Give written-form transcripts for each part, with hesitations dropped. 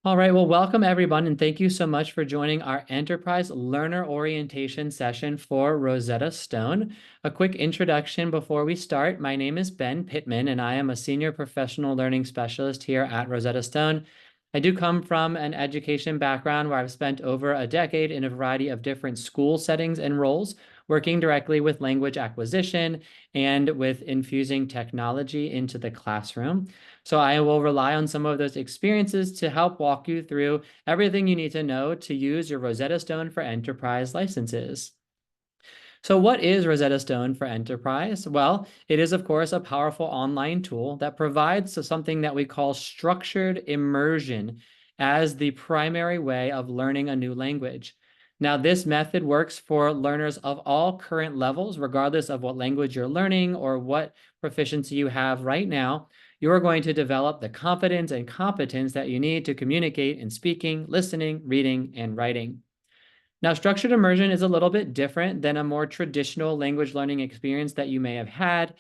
All right, well, welcome everyone, and thank you so much for joining our Enterprise Learner Orientation session for Rosetta Stone. A quick introduction before we start. My name is Ben Pittman, and I am a Senior Professional Learning Specialist here at Rosetta Stone. I do come from an education background where I've spent over a decade in a variety of different school settings and roles, working directly with language acquisition and with infusing technology into the classroom. So I will rely on some of those experiences to help walk you through everything you need to know to use your Rosetta Stone for Enterprise licenses. So what is Rosetta Stone for Enterprise? Well, it is, of course, a powerful online tool that provides something that we call structured immersion as the primary way of learning a new language. Now, this method works for learners of all current levels, regardless of what language you're learning or what proficiency you have right now. You are going to develop the confidence and competence that you need to communicate in speaking, listening, reading, and writing. Now, structured immersion is a little bit different than a more traditional language learning experience that you may have had.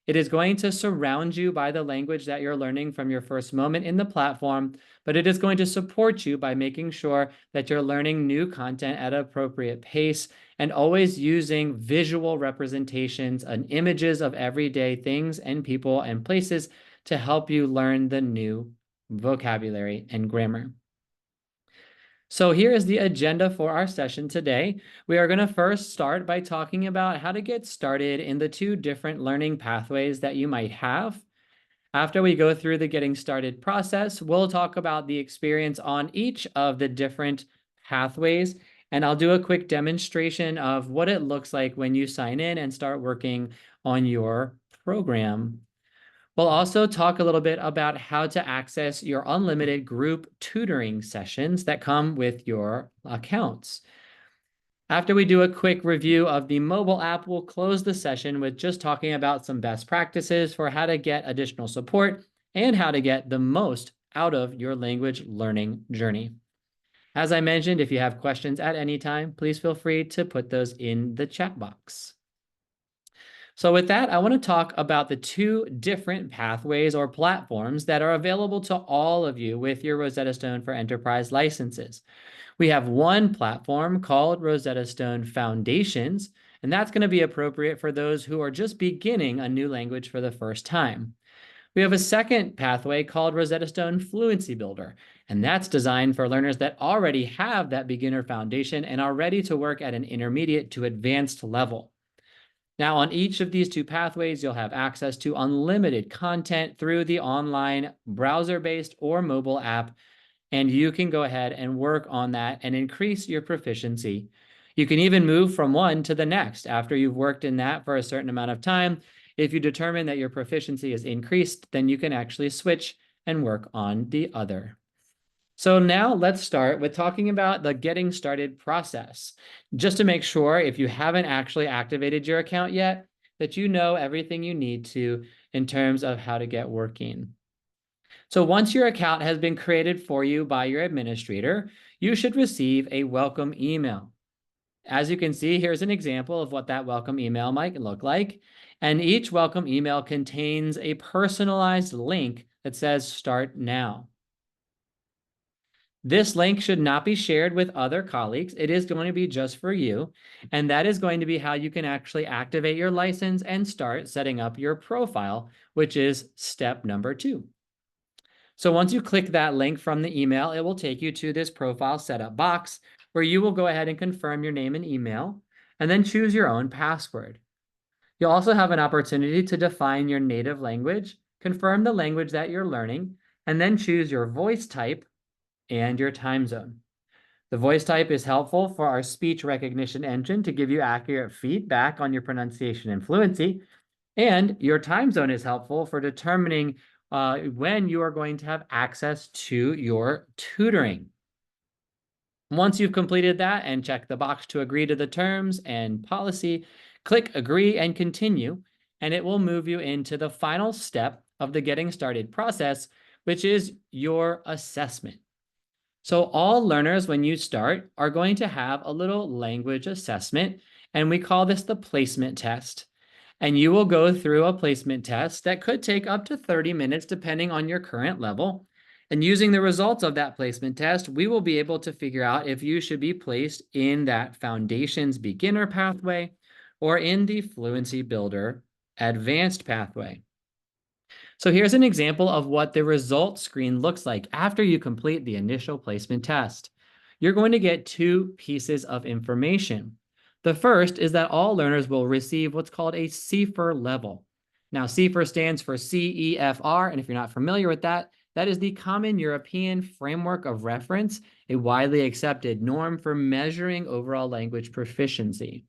It is going to surround you by the language that you're learning from your first moment in the platform, but it is going to support you by making sure that you're learning new content at an appropriate pace and always using visual representations and images of everyday things and people and places to help you learn the new vocabulary and grammar. So here is the agenda for our session today. We are going to first start by talking about how to get started in the two different learning pathways that you might have. After we go through the getting started process, we'll talk about the experience on each of the different pathways, and I'll do a quick demonstration of what it looks like when you sign in and start working on your program. We'll also talk a little bit about how to access your unlimited group tutoring sessions that come with your accounts. After we do a quick review of the mobile app, we'll close the session with just talking about some best practices for how to get additional support and how to get the most out of your language learning journey. As I mentioned, if you have questions at any time, please feel free to put those in the chat box. So with that, I want to talk about the two different pathways or platforms that are available to all of you with your Rosetta Stone for Enterprise licenses. We have one platform called Rosetta Stone Foundations, and that's going to be appropriate for those who are just beginning a new language for the first time. We have a second pathway called Rosetta Stone Fluency Builder, and that's designed for learners that already have that beginner foundation and are ready to work at an intermediate to advanced level. Now, on each of these two pathways, you'll have access to unlimited content through the online browser-based or mobile app, and you can go ahead and work on that and increase your proficiency. You can even move from one to the next after you've worked in that for a certain amount of time. If you determine that your proficiency is increased, then you can actually switch and work on the other. So now let's start with talking about the getting started process. Just to make sure, if you haven't actually activated your account yet, that you know everything you need to in terms of how to get working. So once your account has been created for you by your administrator, you should receive a welcome email. As you can see, here's an example of what that welcome email might look like. And each welcome email contains a personalized link that says Start Now. This link should not be shared with other colleagues. It is going to be just for you. And that is going to be how you can actually activate your license and start setting up your profile, which is step number 2. So once you click that link from the email, it will take you to this profile setup box where you will go ahead and confirm your name and email, and then choose your own password. You'll also have an opportunity to define your native language, confirm the language that you're learning, and then choose your voice type and your time zone. The voice type is helpful for our speech recognition engine to give you accurate feedback on your pronunciation and fluency. And your time zone is helpful for determining when you are going to have access to your tutoring. Once you've completed that and checked the box to agree to the terms and policy, click Agree and Continue, and it will move you into the final step of the getting started process, which is your assessment. So all learners, when you start, are going to have a little language assessment, and we call this the placement test. And you will go through a placement test that could take up to 30 minutes, depending on your current level. And using the results of that placement test, we will be able to figure out if you should be placed in that Foundations Beginner pathway or in the Fluency Builder Advanced pathway. So here's an example of what the results screen looks like after you complete the initial placement test. You're going to get two pieces of information. The first is that all learners will receive what's called a CEFR level. Now, CEFR stands for CEFR, and if you're not familiar with that, that is the Common European Framework of Reference, a widely accepted norm for measuring overall language proficiency.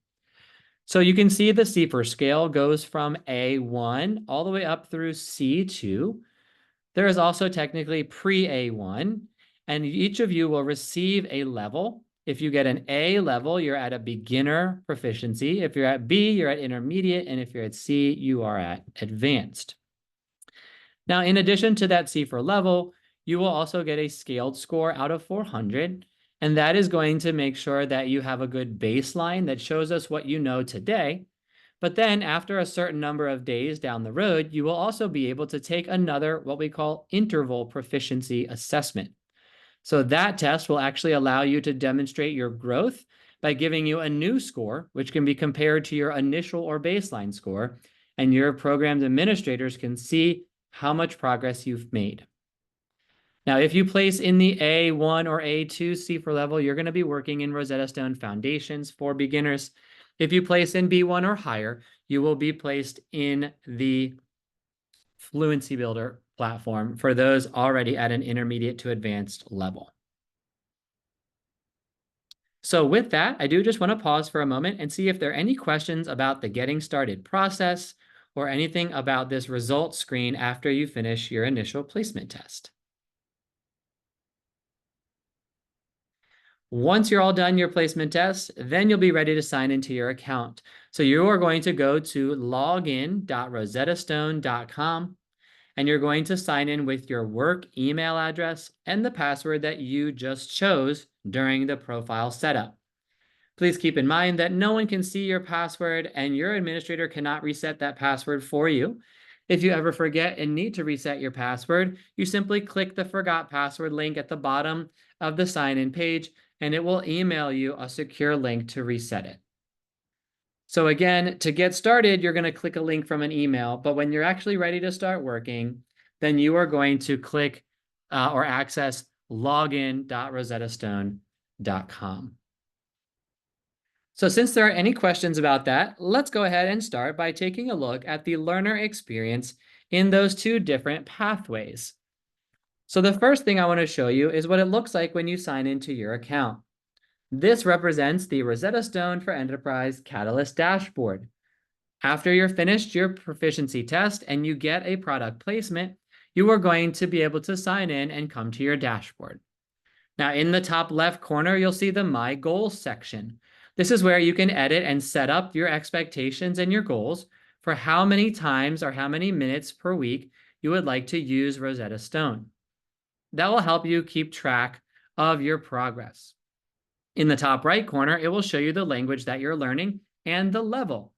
So you can see the CEFR scale goes from A1 all the way up through C2. There is also technically pre-A1, and each of you will receive a level. If you get an A level, you're at a beginner proficiency. If you're at B, you're at intermediate, and if you're at C, you are at advanced. Now, in addition to that CEFR level, you will also get a scaled score out of 400, and that is going to make sure that you have a good baseline that shows us what you know today. But then after a certain number of days down the road, you will also be able to take another, what we call interval proficiency assessment. So that test will actually allow you to demonstrate your growth by giving you a new score, which can be compared to your initial or baseline score, and your program's administrators can see how much progress you've made. Now, if you place in the A1 or A2 CEFR level, you're going to be working in Rosetta Stone Foundations for beginners. If you place in B1 or higher, you will be placed in the Fluency Builder platform for those already at an intermediate to advanced level. So with that, I do just want to pause for a moment and see if there are any questions about the getting started process or anything about this results screen after you finish your initial placement test. Once you're all done your placement test, then you'll be ready to sign into your account. So you are going to go to login.rosettastone.com, and you're going to sign in with your work email address and the password that you just chose during the profile setup. Please keep in mind that no one can see your password, and your administrator cannot reset that password for you. If you ever forget and need to reset your password, you simply click the Forgot Password link at the bottom of the sign-in page, and it will email you a secure link to reset it. So again, to get started, you're going to click a link from an email, but when you're actually ready to start working, then you are going to click or access login.rosettastone.com. So since there are any questions about that, let's go ahead and start by taking a look at the learner experience in those two different pathways. So the first thing I want to show you is what it looks like when you sign into your account. This represents the Rosetta Stone for Enterprise Catalyst dashboard. After you're finished your proficiency test and you get a product placement, you are going to be able to sign in and come to your dashboard. Now, in the top left corner, you'll see the My Goals section. This is where you can edit and set up your expectations and your goals for how many times or how many minutes per week you would like to use Rosetta Stone. That will help you keep track of your progress. In the top right corner, it will show you the language that you're learning and the level.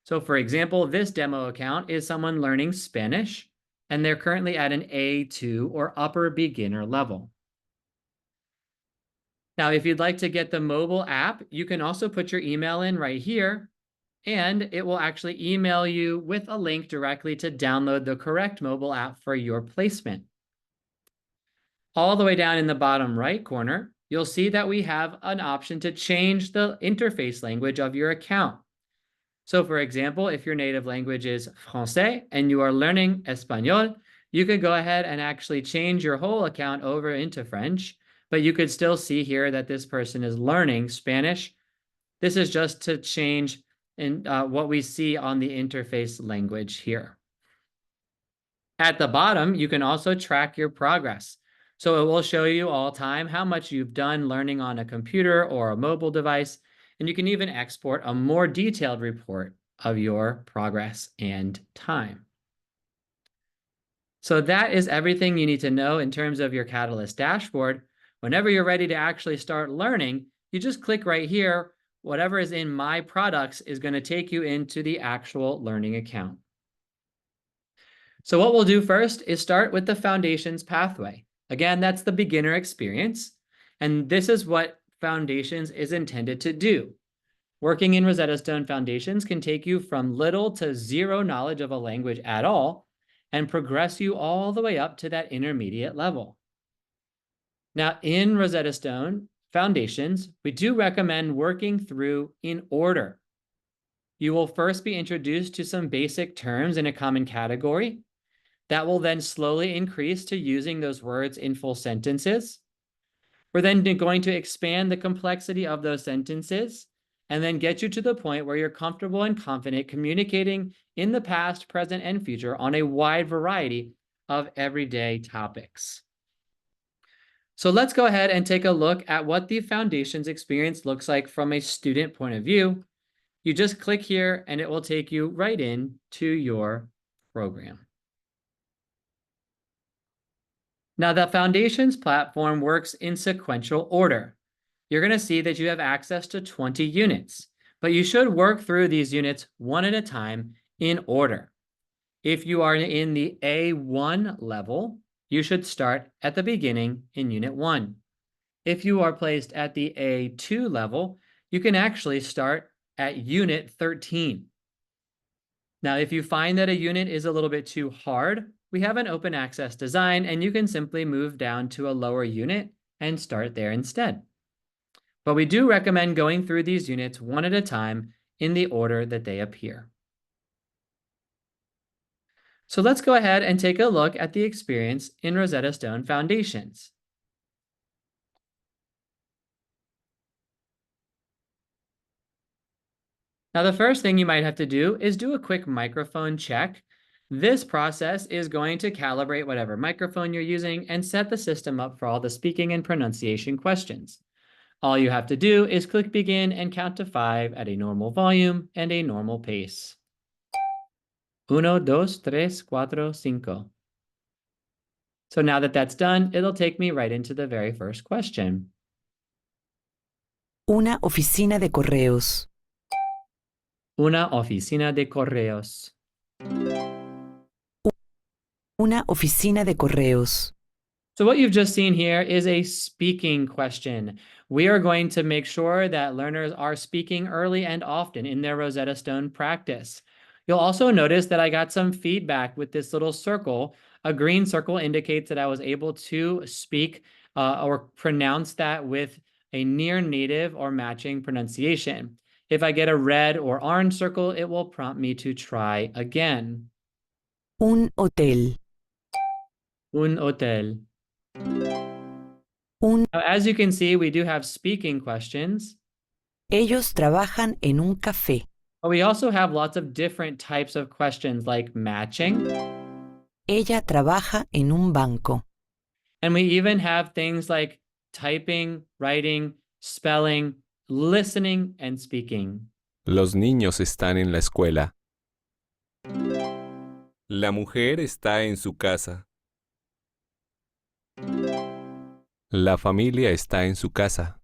So for example, this demo account is someone learning Spanish, and they're currently at an A2 or upper beginner level. Now, if you'd like to get the mobile app, you can also put your email in right here, and it will actually email you with a link directly to download the correct mobile app for your placement. All the way down in the bottom right corner, you'll see that we have an option to change the interface language of your account. So for example, if your native language is Francais and you are learning Español, you could go ahead and actually change your whole account over into French, but you could still see here that this person is learning Spanish. This is just to change in what we see on the interface language here. At the bottom, you can also track your progress. So it will show you all time how much you've done learning on a computer or a mobile device, and you can even export a more detailed report of your progress and time. So that is everything you need to know in terms of your Catalyst dashboard. Whenever you're ready to actually start learning, you just click right here. Whatever is in My Products is going to take you into the actual learning account. So what we'll do first is start with the Foundations pathway. Again, that's the beginner experience. And this is what Foundations is intended to do. Working in Rosetta Stone Foundations can take you from little to zero knowledge of a language at all and progress you all the way up to that intermediate level. Now, in Rosetta Stone Foundations, we do recommend working through in order. You will first be introduced to some basic terms in a common category. That will then slowly increase to using those words in full sentences. We're then going to expand the complexity of those sentences and then get you to the point where you're comfortable and confident communicating in the past, present, and future on a wide variety of everyday topics. So let's go ahead and take a look at what the Foundations experience looks like from a student point of view. You just click here and it will take you right in to your program. Now, the Foundations platform works in sequential order. You're going to see that you have access to 20 units, but you should work through these units one at a time in order. If you are in the A1 level, you should start at the beginning in Unit 1. If you are placed at the A2 level, you can actually start at Unit 13. Now, if you find that a unit is a little bit too hard, we have an open access design, and you can simply move down to a lower unit and start there instead. But we do recommend going through these units one at a time in the order that they appear. So let's go ahead and take a look at the experience in Rosetta Stone Foundations. Now, the first thing you might have to do is do a quick microphone check. This process is going to calibrate whatever microphone you're using and set the system up for all the speaking and pronunciation questions. All you have to do is click begin and count to 5 at a normal volume and a normal pace. 1, 2, 3, 4, 5. So now that that's done, it'll take me right into the very first question. Una oficina de correos. Una oficina de correos. Una oficina de correos. So what you've just seen here is a speaking question. We are going to make sure that learners are speaking early and often in their Rosetta Stone practice. You'll also notice that I got some feedback with this little circle. A green circle indicates that I was able to speak or pronounce that with a near native or matching pronunciation. If I get a red or orange circle, it will prompt me to try again. Un hotel. Un hotel. Un. Now, as you can see, we do have speaking questions. Ellos trabajan en un café. But we also have lots of different types of questions like matching. Ella trabaja en un banco. And we even have things like typing, writing, spelling, listening, and speaking. Los niños están en la escuela. La mujer está en su casa. La familia está en su casa.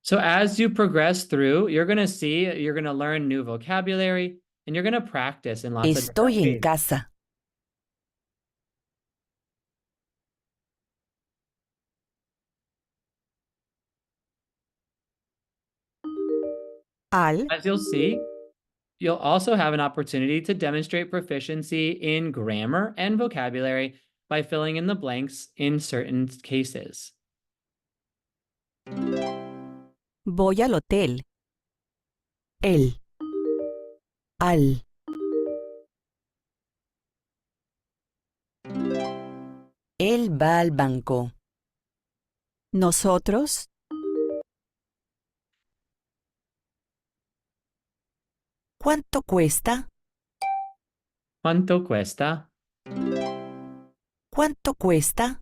So as you progress through, you're going to see, you're going to learn new vocabulary, and you're going to practice in lots of different Estoy en ways. casa. Al. As you'll see, you'll also have an opportunity to demonstrate proficiency in grammar and vocabulary by filling in the blanks in certain cases. Voy al hotel. Él. Al. Él va al banco. Nosotros. ¿Cuánto cuesta? ¿Cuánto cuesta? ¿Cuánto cuesta?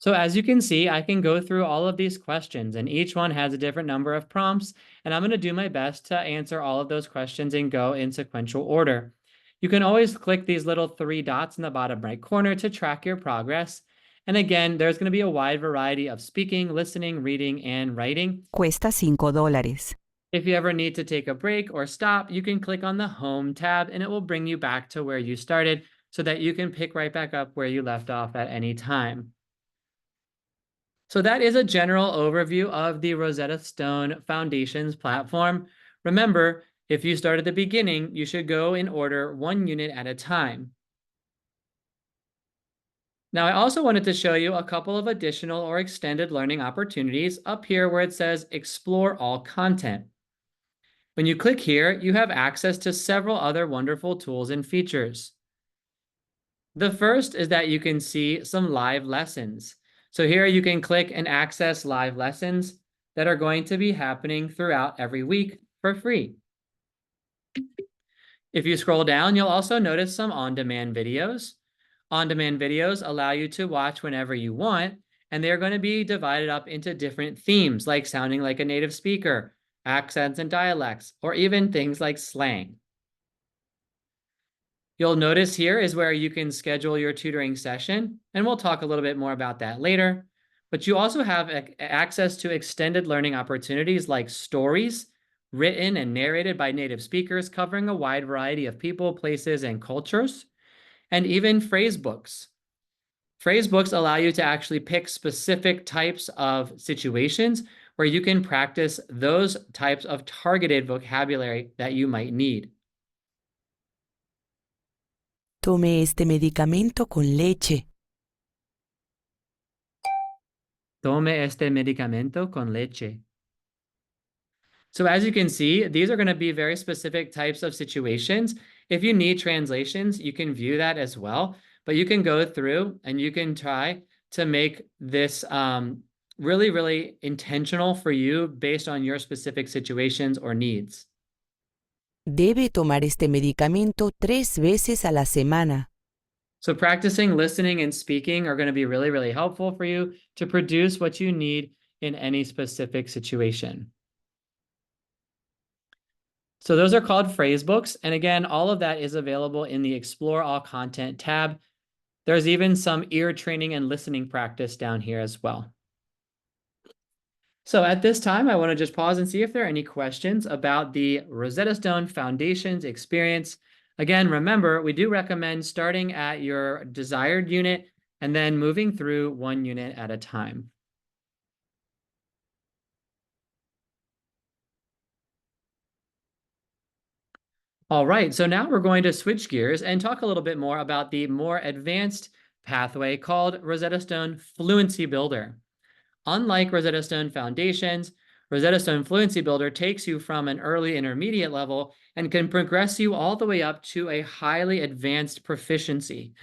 So as you can see, I can go through all of these questions, and each one has a different number of prompts, and I'm going to do my best to answer all of those questions and go in sequential order. You can always click these little 3 dots in the bottom right corner to track your progress. And again, there's going to be a wide variety of speaking, listening, reading, and writing. Cuesta $5. If you ever need to take a break or stop, you can click on the Home tab, and it will bring you back to where you started so that you can pick right back up where you left off at any time. So that is a general overview of the Rosetta Stone Foundations platform. Remember, if you start at the beginning, you should go in order 1 unit at a time. Now, I also wanted to show you a couple of additional or extended learning opportunities up here where it says Explore All Content. When you click here, you have access to several other wonderful tools and features. The first is that you can see some live lessons. So here you can click and access live lessons that are going to be happening throughout every week for free. If you scroll down, you'll also notice some on-demand videos. On-demand videos allow you to watch whenever you want, and they're going to be divided up into different themes, like sounding like a native speaker, accents and dialects, or even things like slang. You'll notice here is where you can schedule your tutoring session, and we'll talk a little bit more about that later. But you also have access to extended learning opportunities like stories, written and narrated by native speakers covering a wide variety of people, places, and cultures, and even phrase books. Phrase books allow you to actually pick specific types of situations where you can practice those types of targeted vocabulary that you might need. Tome este medicamento con leche. Tome este medicamento con leche. So as you can see, these are going to be very specific types of situations. If you need translations, you can view that as well, but you can go through and you can try to make this really, really intentional for you based on your specific situations or needs. Debe tomar este medicamento 3 veces a la semana. So practicing listening and speaking are going to be really, really helpful for you to produce what you need in any specific situation. So those are called phrase books. And again, all of that is available in the Explore All Content tab. There's even some ear training and listening practice down here as well. So at this time, I want to just pause and see if there are any questions about the Rosetta Stone Foundations experience. Again, remember, we do recommend starting at your desired unit and then moving through 1 unit at a time. All right, so now we're going to switch gears and talk a little bit more about the more advanced pathway called Rosetta Stone Fluency Builder. Unlike Rosetta Stone Foundations, Rosetta Stone Fluency Builder takes you from an early intermediate level and can progress you all the way up to a highly advanced proficiency.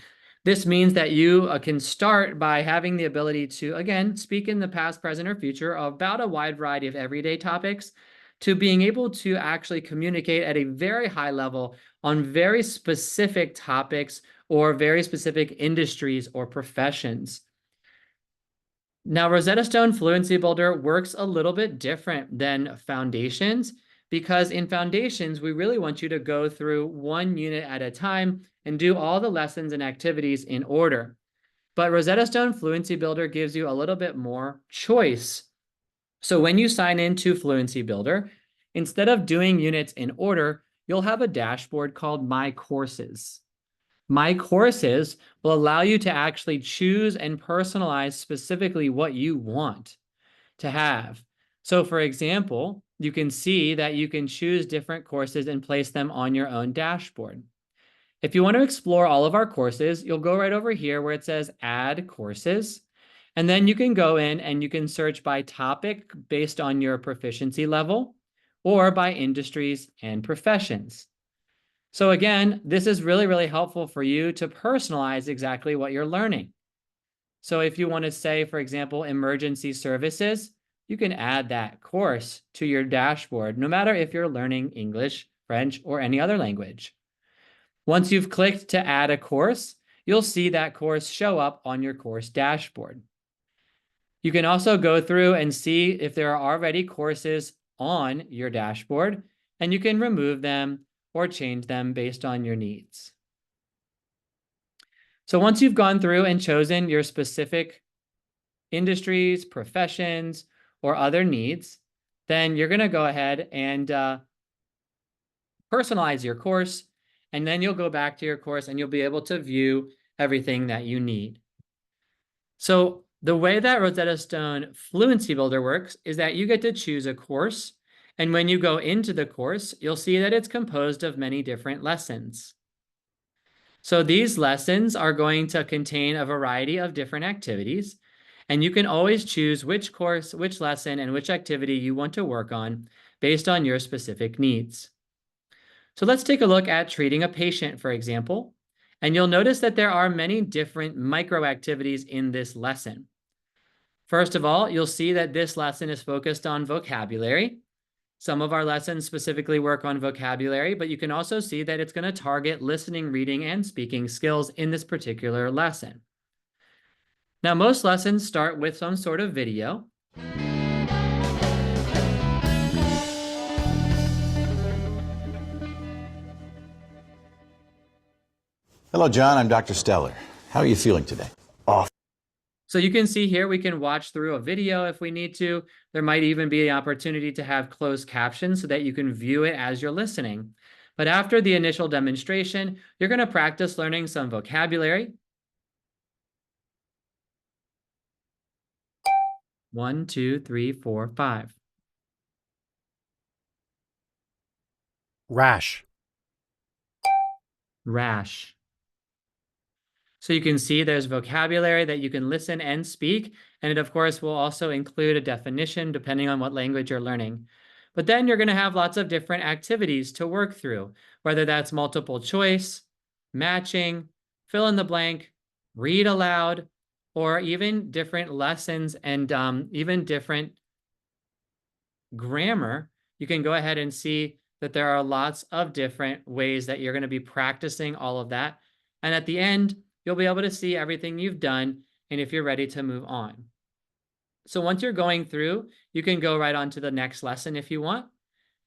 This means that you can start by having the ability to, again, speak in the past, present, or future about a wide variety of everyday topics, to being able to actually communicate at a very high level on very specific topics or very specific industries or professions. Now, Rosetta Stone Fluency Builder works a little bit different than Foundations, because in Foundations, we really want you to go through 1 unit at a time and do all the lessons and activities in order. But Rosetta Stone Fluency Builder gives you a little bit more choice. So when you sign into Fluency Builder, instead of doing units in order, you'll have a dashboard called My Courses. My Courses will allow you to actually choose and personalize specifically what you want to have. So for example, you can see that you can choose different courses and place them on your own dashboard. If you want to explore all of our courses, you'll go right over here where it says Add Courses. And then you can go in and you can search by topic based on your proficiency level or by industries and professions. So again, this is really, really helpful for you to personalize exactly what you're learning. So if you want to say, for example, emergency services, you can add that course to your dashboard, no matter if you're learning English, French, or any other language. Once you've clicked to add a course, you'll see that course show up on your course dashboard. You can also go through and see if there are already courses on your dashboard, and you can remove them or change them based on your needs. So once you've gone through and chosen your specific industries, professions, or other needs, then you're going to go ahead and personalize your course, and then you'll go back to your course and you'll be able to view everything that you need. So The way that Rosetta Stone Fluency Builder works is that you get to choose a course, and when you go into the course, you'll see that it's composed of many different lessons. So these lessons are going to contain a variety of different activities, and you can always choose which course, which lesson, and which activity you want to work on based on your specific needs. So let's take a look at treating a patient, for example, and you'll notice that there are many different micro activities in this lesson. First of all, you'll see that this lesson is focused on vocabulary. Some of our lessons specifically work on vocabulary, but you can also see that it's going to target listening, reading, and speaking skills in this particular lesson. Now, most lessons start with some sort of video. Hello, John. I'm Dr. Stellar. How are you feeling today? So you can see here, we can watch through a video if we need to. There might even be an opportunity to have closed captions so that you can view it as you're listening. But after the initial demonstration, you're going to practice learning some vocabulary. 1, 2, 3, 4, 5. Rash. Rash. So you can see there's vocabulary that you can listen and speak, and it of course will also include a definition depending on what language you're learning. But then you're going to have lots of different activities to work through, whether that's multiple choice, matching, fill in the blank, read aloud, or even different lessons and even different grammar. You can go ahead and see that there are lots of different ways that you're going to be practicing all of that. And at the end, you'll be able to see everything you've done and if you're ready to move on. So once you're going through, you can go right on to the next lesson if you want.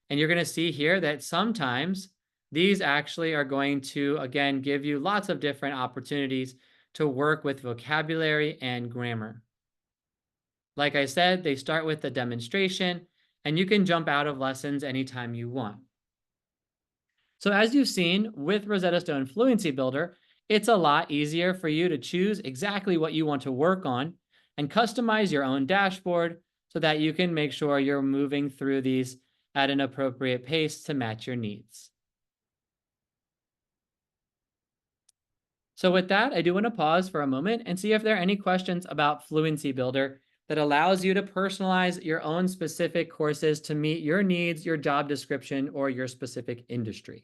And you're going to see here that sometimes these actually are going to, again, give you lots of different opportunities to work with vocabulary and grammar. Like I said, they start with the demonstration, and you can jump out of lessons anytime you want. So as you've seen with Rosetta Stone Fluency Builder, it's a lot easier for you to choose exactly what you want to work on and customize your own dashboard so that you can make sure you're moving through these at an appropriate pace to match your needs. So with that, I do want to pause for a moment and see if there are any questions about Fluency Builder that allows you to personalize your own specific courses to meet your needs, your job description, or your specific industry.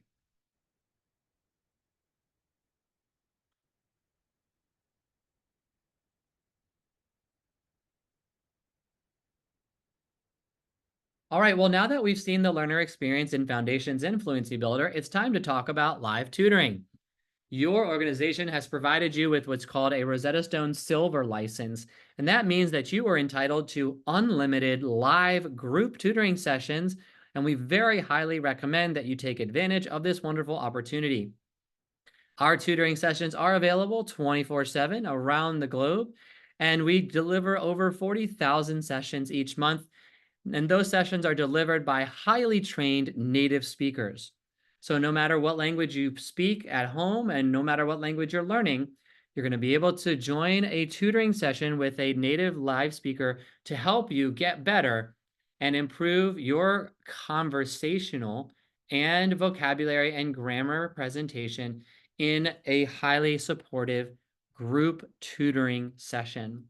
All right, well, now that we've seen the learner experience in Foundations and Fluency Builder, it's time to talk about live tutoring. Your organization has provided you with what's called a Rosetta Stone Silver license, and that means that you are entitled to unlimited live group tutoring sessions, and we very highly recommend that you take advantage of this wonderful opportunity. Our tutoring sessions are available 24/7 around the globe, and we deliver over 40,000 sessions each month, and those sessions are delivered by highly trained native speakers. So no matter what language you speak at home and no matter what language you're learning, you're going to be able to join a tutoring session with a native live speaker to help you get better and improve your conversational and vocabulary and grammar presentation in a highly supportive group tutoring session.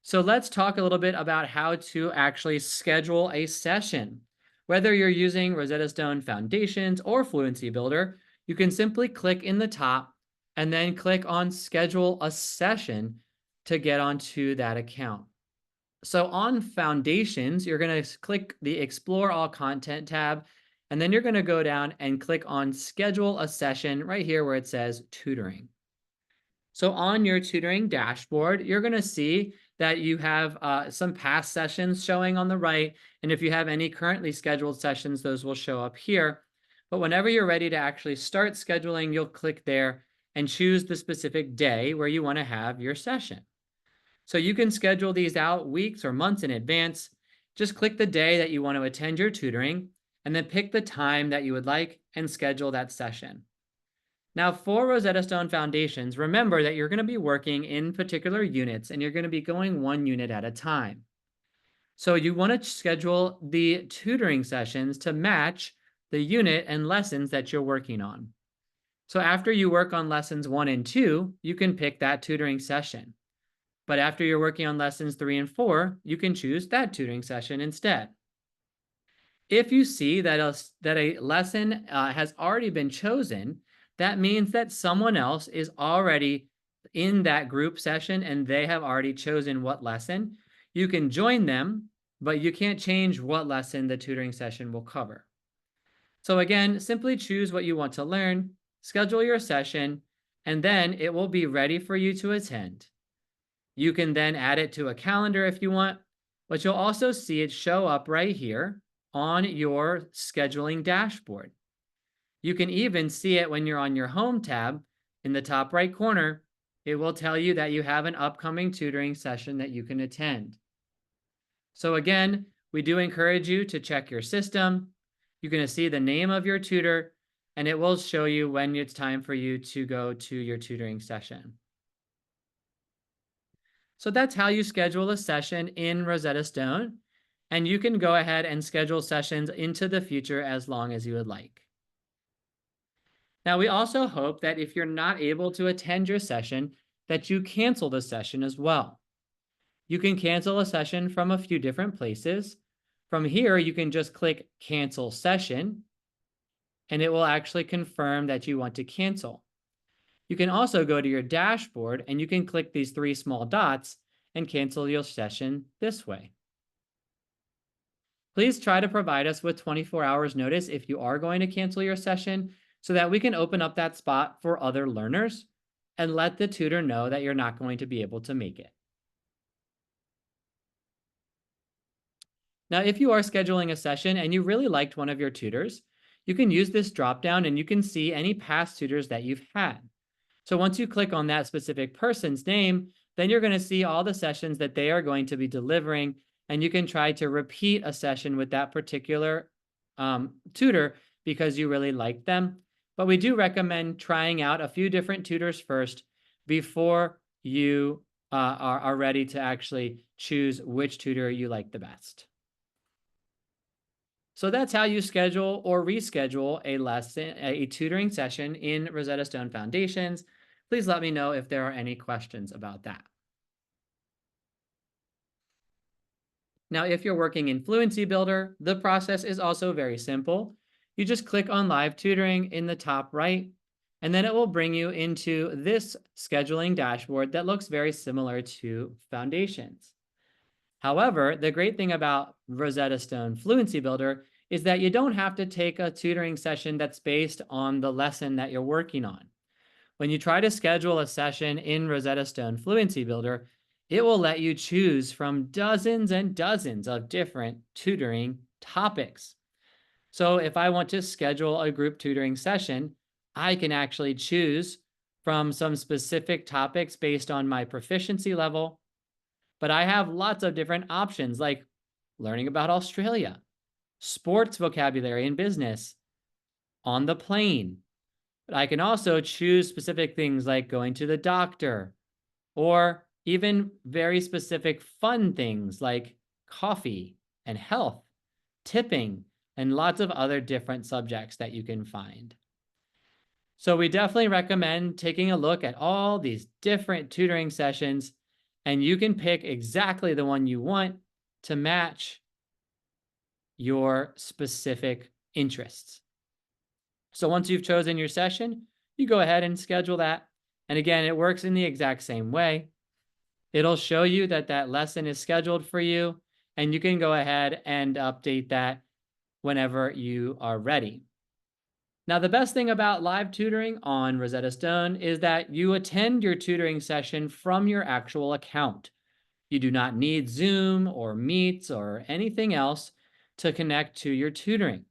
So let's talk a little bit about how to actually schedule a session. Whether you're using Rosetta Stone Foundations or Fluency Builder, you can simply click in the top and then click on Schedule a Session to get onto that account. So on Foundations, you're going to click the Explore All Content tab, and then you're going to go down and click on Schedule a Session right here where it says Tutoring. So on your tutoring dashboard, you're going to see that you have some past sessions showing on the right. And if you have any currently scheduled sessions, those will show up here. But whenever you're ready to actually start scheduling, you'll click there and choose the specific day where you want to have your session. So you can schedule these out weeks or months in advance. Just click the day that you want to attend your tutoring and then pick the time that you would like and schedule that session. Now, for Rosetta Stone Foundations, remember that you're going to be working in particular units and you're going to be going one unit at a time. So you want to schedule the tutoring sessions to match the unit and lessons that you're working on. So after you work on lessons 1 and 2, you can pick that tutoring session. But after you're working on lessons 3 and 4, you can choose that tutoring session instead. If you see that a lesson has already been chosen, that means that someone else is already in that group session and they have already chosen what lesson. You can join them, but you can't change what lesson the tutoring session will cover. So again, simply choose what you want to learn, schedule your session, and then it will be ready for you to attend. You can then add it to a calendar if you want, but you'll also see it show up right here on your scheduling dashboard. You can even see it when you're on your home tab in the top right corner. It will tell you that you have an upcoming tutoring session that you can attend. So again, we do encourage you to check your system. You're going to see the name of your tutor, and it will show you when it's time for you to go to your tutoring session. So that's how you schedule a session in Rosetta Stone, and you can go ahead and schedule sessions into the future as long as you would like. Now, we also hope that if you're not able to attend your session, that you cancel the session as well. You can cancel a session from a few different places. From here, you can just click Cancel Session, and it will actually confirm that you want to cancel. You can also go to your dashboard and you can click these 3 small dots and cancel your session this way. Please try to provide us with 24 hours notice if you are going to cancel your session so that we can open up that spot for other learners and let the tutor know that you're not going to be able to make it. Now, if you are scheduling a session and you really liked one of your tutors, you can use this dropdown and you can see any past tutors that you've had. So once you click on that specific person's name, then you're going to see all the sessions that they are going to be delivering, and you can try to repeat a session with that particular tutor because you really like them. But we do recommend trying out a few different tutors first before you are ready to actually choose which tutor you like the best. So that's how you schedule or reschedule a lesson, a tutoring session in Rosetta Stone Foundations. Please let me know if there are any questions about that. Now, if you're working in Fluency Builder, the process is also very simple. You just click on Live Tutoring in the top right, and then it will bring you into this scheduling dashboard that looks very similar to Foundations. However, the great thing about Rosetta Stone Fluency Builder is that you don't have to take a tutoring session that's based on the lesson that you're working on. When you try to schedule a session in Rosetta Stone Fluency Builder, it will let you choose from dozens and dozens of different tutoring topics. So if I want to schedule a group tutoring session, I can actually choose from some specific topics based on my proficiency level. But I have lots of different options like learning about Australia, sports vocabulary and business, on the plane. But I can also choose specific things like going to the doctor, or even very specific fun things like coffee and health, tipping, and lots of other different subjects that you can find. So we definitely recommend taking a look at all these different tutoring sessions, and you can pick exactly the one you want to match your specific interests. So once you've chosen your session, you go ahead and schedule that. And again, it works in the exact same way. It'll show you that that lesson is scheduled for you, and you can go ahead and update that whenever you are ready. Now, the best thing about live tutoring on Rosetta Stone is that you attend your tutoring session from your actual account. You do not need Zoom or Meets or anything else to connect to your tutoring.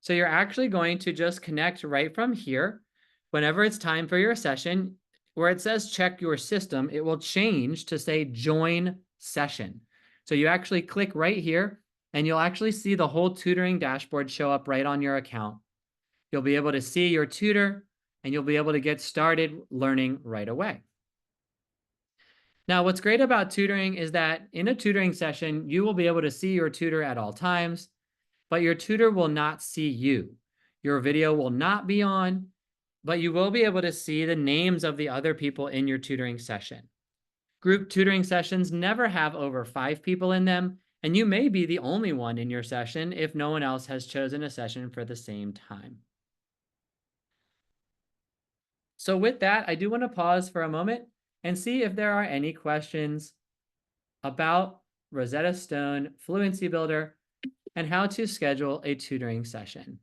So you're actually going to just connect right from here. Whenever it's time for your session, where it says check your system, it will change to say join session. So you actually click right here and you'll actually see the whole tutoring dashboard show up right on your account. You'll be able to see your tutor. and you'll be able to get started learning right away. Now, what's great about tutoring is that in a tutoring session, you will be able to see your tutor at all times, but your tutor will not see you. Your video will not be on, but you will be able to see the names of the other people in your tutoring session. Group tutoring sessions never have over 5 people in them, and you may be the only one in your session if no one else has chosen a session for the same time. So with that, I do want to pause for a moment and see if there are any questions about Rosetta Stone Fluency Builder and how to schedule a tutoring session.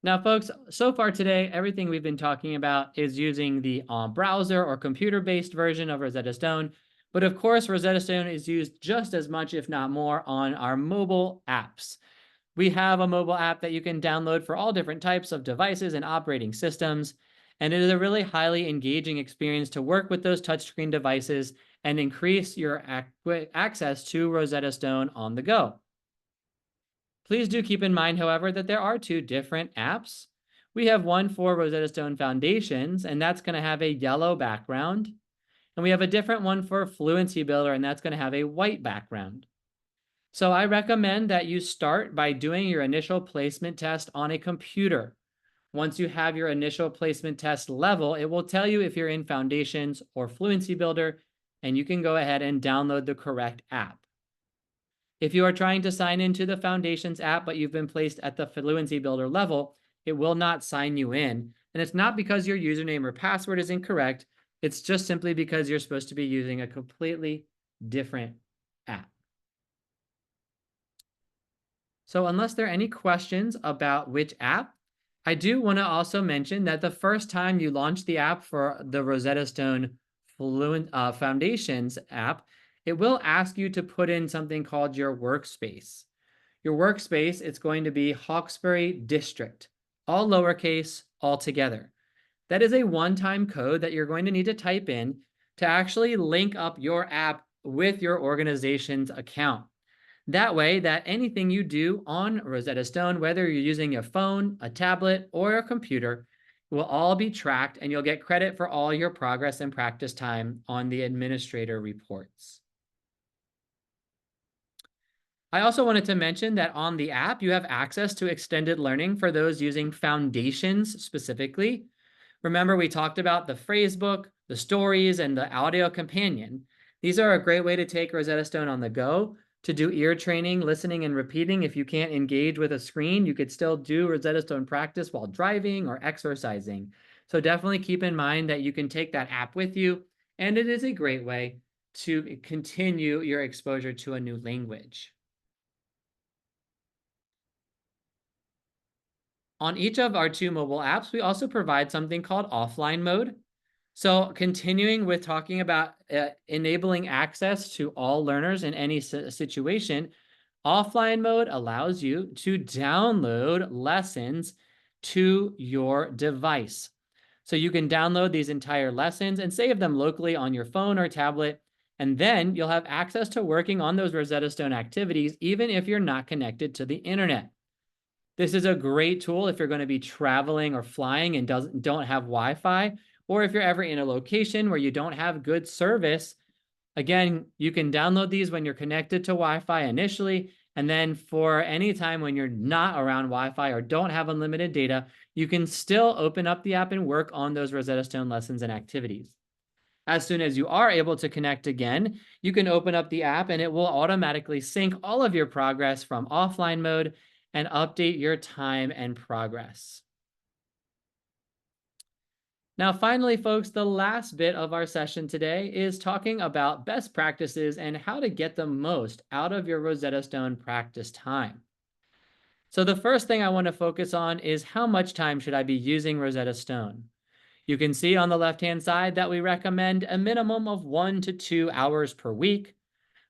Now, folks, so far today, everything we've been talking about is using the browser or computer-based version of Rosetta Stone. But of course, Rosetta Stone is used just as much, if not more, on our mobile apps. We have a mobile app that you can download for all different types of devices and operating systems. And it is a really highly engaging experience to work with those touchscreen devices and increase your access to Rosetta Stone on the go. Please do keep in mind, however, that there are 2 different apps. We have one for Rosetta Stone Foundations, and that's going to have a yellow background. And we have a different one for Fluency Builder, and that's going to have a white background. So I recommend that you start by doing your initial placement test on a computer. Once you have your initial placement test level, it will tell you if you're in Foundations or Fluency Builder, and you can go ahead and download the correct app. If you are trying to sign into the Foundations app, but you've been placed at the Fluency Builder level, it will not sign you in. And it's not because your username or password is incorrect. It's just simply because you're supposed to be using a completely different app. So unless there are any questions about which app, I do want to also mention that the first time you launch the app for the Rosetta Stone Foundations app, it will ask you to put in something called your workspace. Your workspace, it's going to be Hawkesbury District, all lowercase, all together. That is a one-time code that you're going to need to type in to actually link up your app with your organization's account. That way, that anything you do on Rosetta Stone, whether you're using a phone, a tablet, or a computer, will all be tracked, and you'll get credit for all your progress and practice time on the administrator reports. I also wanted to mention that on the app, you have access to extended learning for those using Foundations specifically. Remember, we talked about the phrasebook, the stories, and the audio companion. These are a great way to take Rosetta Stone on the go, to do ear training, listening, and repeating. If you can't engage with a screen, you could still do Rosetta Stone practice while driving or exercising. So definitely keep in mind that you can take that app with you, and it is a great way to continue your exposure to a new language. On each of our 2 mobile apps, we also provide something called offline mode. So continuing with talking about enabling access to all learners in any situation, offline mode allows you to download lessons to your device. So you can download these entire lessons and save them locally on your phone or tablet, and then you'll have access to working on those Rosetta Stone activities, even if you're not connected to the internet. This is a great tool if you're going to be traveling or flying and don't have Wi-Fi, or if you're ever in a location where you don't have good service. Again, you can download these when you're connected to Wi-Fi initially, and then for any time when you're not around Wi-Fi or don't have unlimited data, you can still open up the app and work on those Rosetta Stone lessons and activities. As soon as you are able to connect again, you can open up the app and it will automatically sync all of your progress from offline mode and update your time and progress. Now, finally, folks, the last bit of our session today is talking about best practices and how to get the most out of your Rosetta Stone practice time. So the first thing I want to focus on is how much time should I be using Rosetta Stone? You can see on the left-hand side that we recommend a minimum of 1 to 2 hours per week,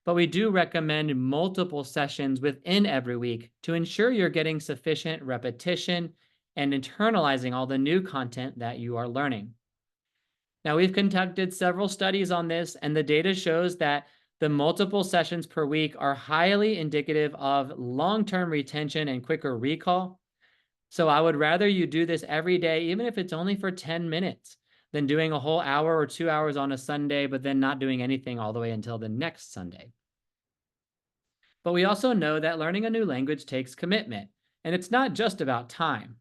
but we do recommend multiple sessions within every week to ensure you're getting sufficient repetition and internalizing all the new content that you are learning. Now, we've conducted several studies on this, and the data shows that The multiple sessions per week are highly indicative of long-term retention and quicker recall. So I would rather you do this every day, even if it's only for 10 minutes, than doing a whole hour or 2 hours on a Sunday, but then not doing anything all the way until the next Sunday. But we also know that learning a new language takes commitment, and it's not just about time.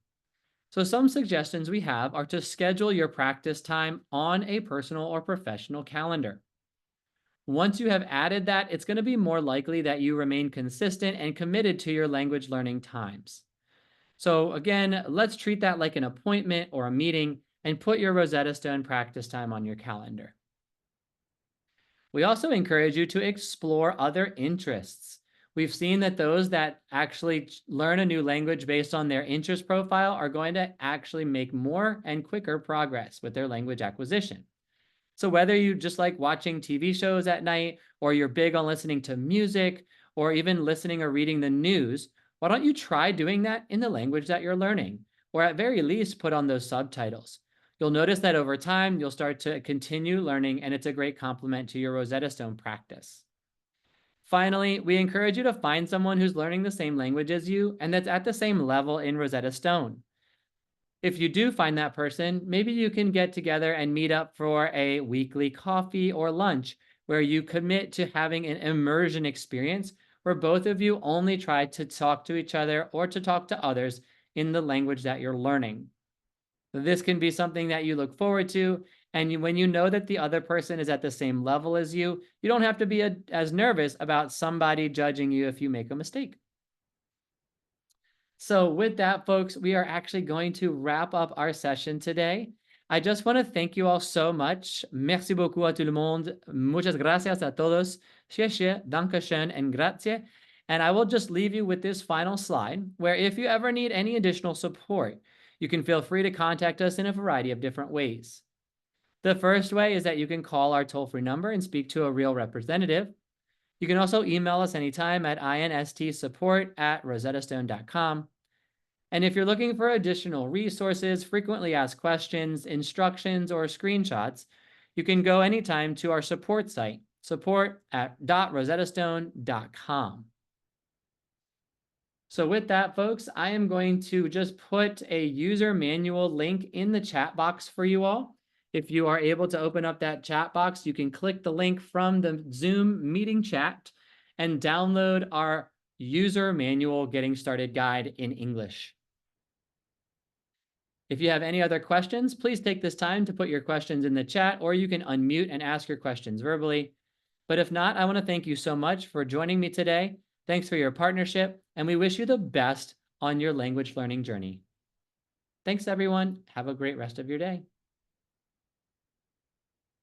So some suggestions we have are to schedule your practice time on a personal or professional calendar. Once you have added that, it's going to be more likely that you remain consistent and committed to your language learning times. So again, let's treat that like an appointment or a meeting and put your Rosetta Stone practice time on your calendar. We also encourage you to explore other interests. We've seen that those that actually learn a new language based on their interest profile are going to actually make more and quicker progress with their language acquisition. So whether you just like watching TV shows at night, or you're big on listening to music, or even listening or reading the news, why don't you try doing that in the language that you're learning, or at very least put on those subtitles. You'll notice that over time, you'll start to continue learning, and it's a great complement to your Rosetta Stone practice. Finally, we encourage you to find someone who's learning the same language as you and that's at the same level in Rosetta Stone. If you do find that person, maybe you can get together and meet up for a weekly coffee or lunch where you commit to having an immersion experience where both of you only try to talk to each other or to talk to others in the language that you're learning. This can be something that you look forward to, and when you know that the other person is at the same level as you don't have to be as nervous about somebody judging you if you make a mistake. So with that, folks, we are actually going to wrap up our session today. I just want to thank you all so much. Merci beaucoup à tout le monde. Muchas gracias a todos. Xie xie, danke schön, and grazie. And I will just leave you with this final slide, where if you ever need any additional support, you can feel free to contact us in a variety of different ways. The first way is that you can call our toll-free number and speak to a real representative. You can also email us anytime at instsupport@rosettastone.com. And if you're looking for additional resources, frequently asked questions, instructions, or screenshots, you can go anytime to our support site, support.rosettastone.com. So with that, folks, I am going to just put a user manual link in the chat box for you all. If you are able to open up that chat box, you can click the link from the Zoom meeting chat and download our user manual getting started guide in English. If you have any other questions, please take this time to put your questions in the chat, or you can unmute and ask your questions verbally. But if not, I want to thank you so much for joining me today. Thanks for your partnership, and we wish you the best on your language learning journey. Thanks, everyone. Have a great rest of your day.